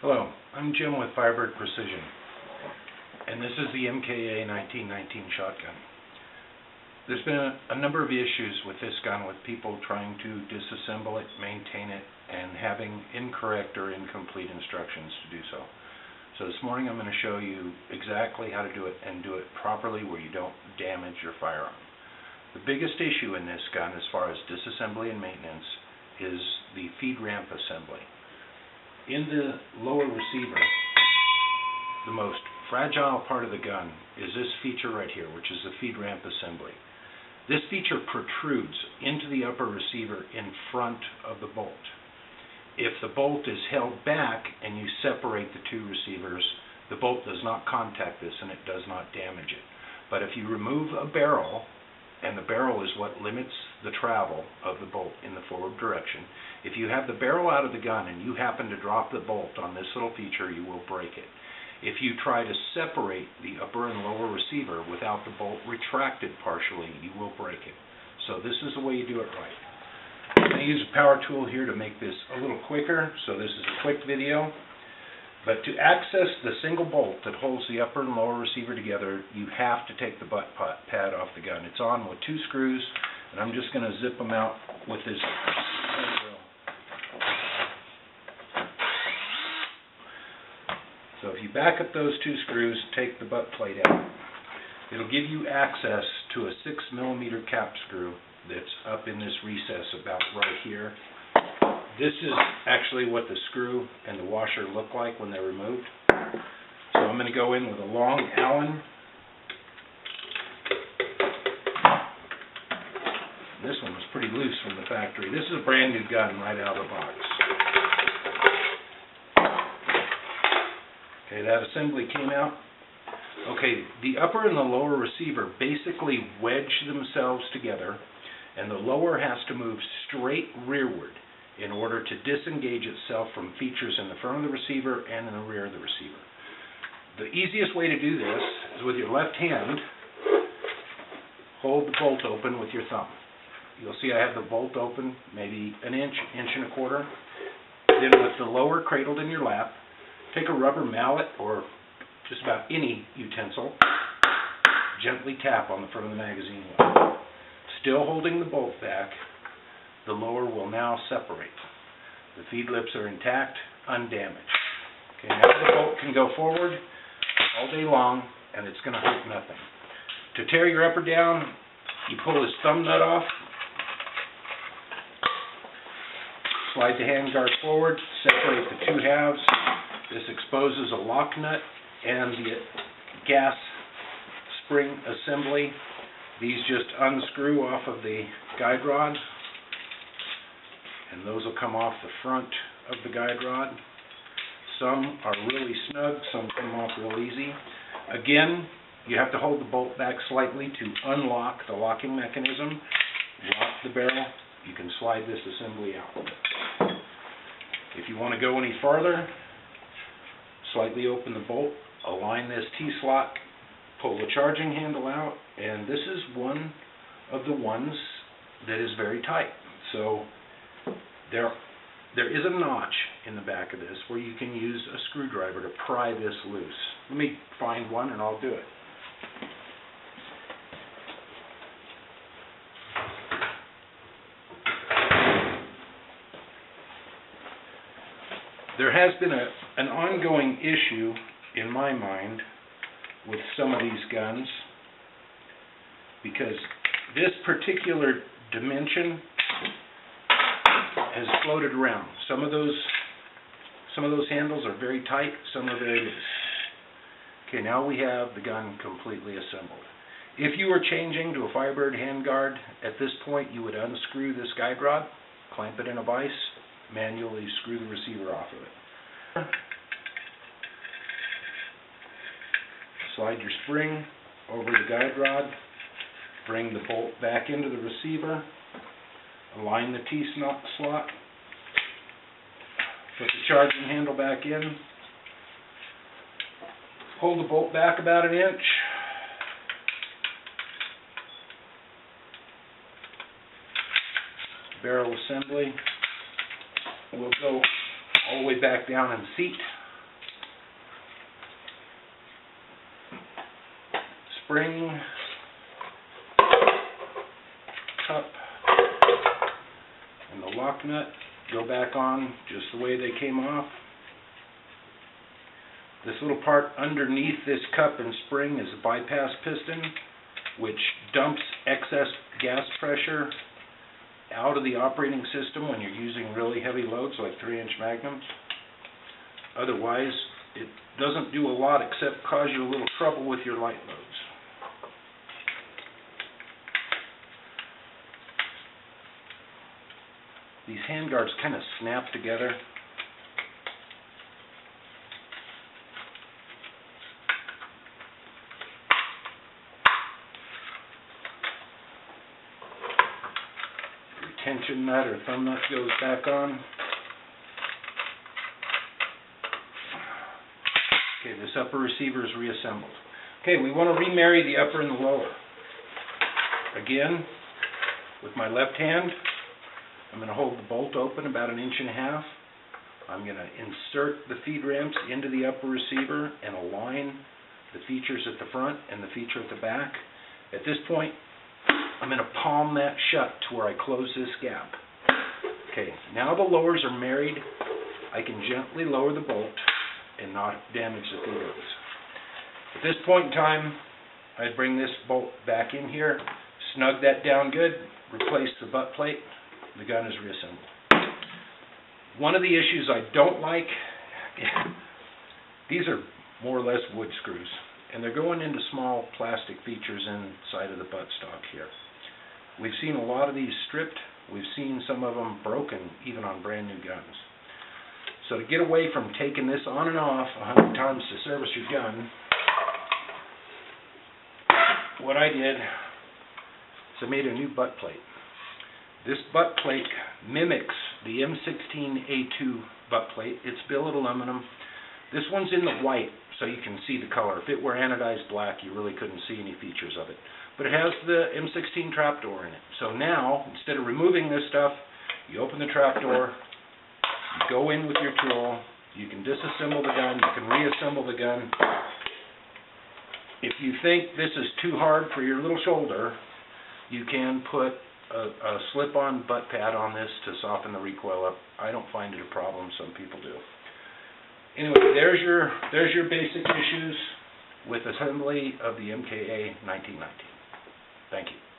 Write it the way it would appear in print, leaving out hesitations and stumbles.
Hello, I'm Jim with Firebird Precision, and this is the MKA 1919 shotgun. There's been a number of issues with this gun with people trying to disassemble it, maintain it, and having incorrect or incomplete instructions to do so. So this morning I'm going to show you exactly how to do it and do it properly where you don't damage your firearm. The biggest issue in this gun as far as disassembly and maintenance is the feed ramp assembly. In the lower receiver, the most fragile part of the gun is this feature right here, which is the feed ramp assembly. This feature protrudes into the upper receiver in front of the bolt. If the bolt is held back and you separate the two receivers, the bolt does not contact this and it does not damage it. But if you remove a barrel, and the barrel is what limits the travel of the bolt in the forward direction, if you have the barrel out of the gun and you happen to drop the bolt on this little feature, you will break it. If you try to separate the upper and lower receiver without the bolt retracted partially, you will break it. So this is the way you do it right. I'm going to use a power tool here to make this a little quicker, so this is a quick video. But to access the single bolt that holds the upper and lower receiver together, you have to take the butt pad off the gun. It's on with two screws, and I'm just going to zip them out with this drill. So if you back up those two screws, take the butt plate out. It'll give you access to a 6mm cap screw that's up in this recess about right here. This is actually what the screw and the washer look like when they're removed. So I'm going to go in with a long Allen. This one was pretty loose from the factory. This is a brand new gun right out of the box. Okay, that assembly came out. Okay, the upper and the lower receiver basically wedge themselves together, and the lower has to move straight rearward in order to disengage itself from features in the front of the receiver and in the rear of the receiver. The easiest way to do this is with your left hand, hold the bolt open with your thumb. You'll see I have the bolt open maybe an inch, inch and a quarter. Then with the lower cradled in your lap, take a rubber mallet or just about any utensil, gently tap on the front of the magazine well. Still holding the bolt back, the lower will now separate. The feed lips are intact, undamaged. Okay, now the bolt can go forward all day long, and it's going to hurt nothing. To tear your upper down, you pull this thumb nut off, slide the handguard forward, separate the two halves. This exposes a lock nut and the gas spring assembly. These just unscrew off of the guide rod, and those will come off the front of the guide rod. Some are really snug, some come off real easy. Again, you have to hold the bolt back slightly to unlock the locking mechanism. Lock the barrel, you can slide this assembly out. If you want to go any farther, slightly open the bolt, align this T-slot, pull the charging handle out, and this is one of the ones that is very tight. So there is a notch in the back of this where you can use a screwdriver to pry this loose. Let me find one and I'll do it. There has been an ongoing issue in my mind with some of these guns because this particular dimension has floated around. Some of those handles are very tight, some are very loose. Okay, now we have the gun completely assembled. If you were changing to a Firebird handguard, at this point you would unscrew this guide rod, clamp it in a vise, manually screw the receiver off of it. Slide your spring over the guide rod, bring the bolt back into the receiver, align the T-slot, put the charging handle back in, hold the bolt back about an inch, barrel assembly will go all the way back down in seat. spring, cup, and the lock nut go back on just the way they came off. This little part underneath this cup and spring is a bypass piston, which dumps excess gas pressure out of the operating system when you're using really heavy loads like 3-inch magnums. Otherwise, it doesn't do a lot except cause you a little trouble with your light loads. These handguards kind of snap together. Tension nut or thumb nut goes back on. Okay, this upper receiver is reassembled. Okay, we want to remarry the upper and the lower. Again, with my left hand, I'm going to hold the bolt open about 1.5 inches. I'm going to insert the feed ramps into the upper receiver and align the features at the front and the feature at the back. At this point, I'm going to palm that shut to where I close this gap. Okay, now the lowers are married. I can gently lower the bolt and not damage the feed ramps. At this point in time, I'd bring this bolt back in here, snug that down good, replace the butt plate, the gun is reassembled. One of the issues I don't like, these are more or less wood screws, and they're going into small plastic features inside of the buttstock here. We've seen a lot of these stripped. We've seen some of them broken, even on brand new guns. So to get away from taking this on and off 100 times to service your gun, what I did is I made a new butt plate. This butt plate mimics the M16A2 butt plate. It's billet aluminum. This one's in the white, so you can see the color. If it were anodized black, you really couldn't see any features of it. But it has the M16 trapdoor in it. So now, instead of removing this stuff, you open the trapdoor, you go in with your tool, you can disassemble the gun, you can reassemble the gun. If you think this is too hard for your little shoulder, you can put a slip-on butt pad on this to soften the recoil up. I don't find it a problem, some people do. Anyway, there's your basic issues with assembly of the MKA 1919. Thank you.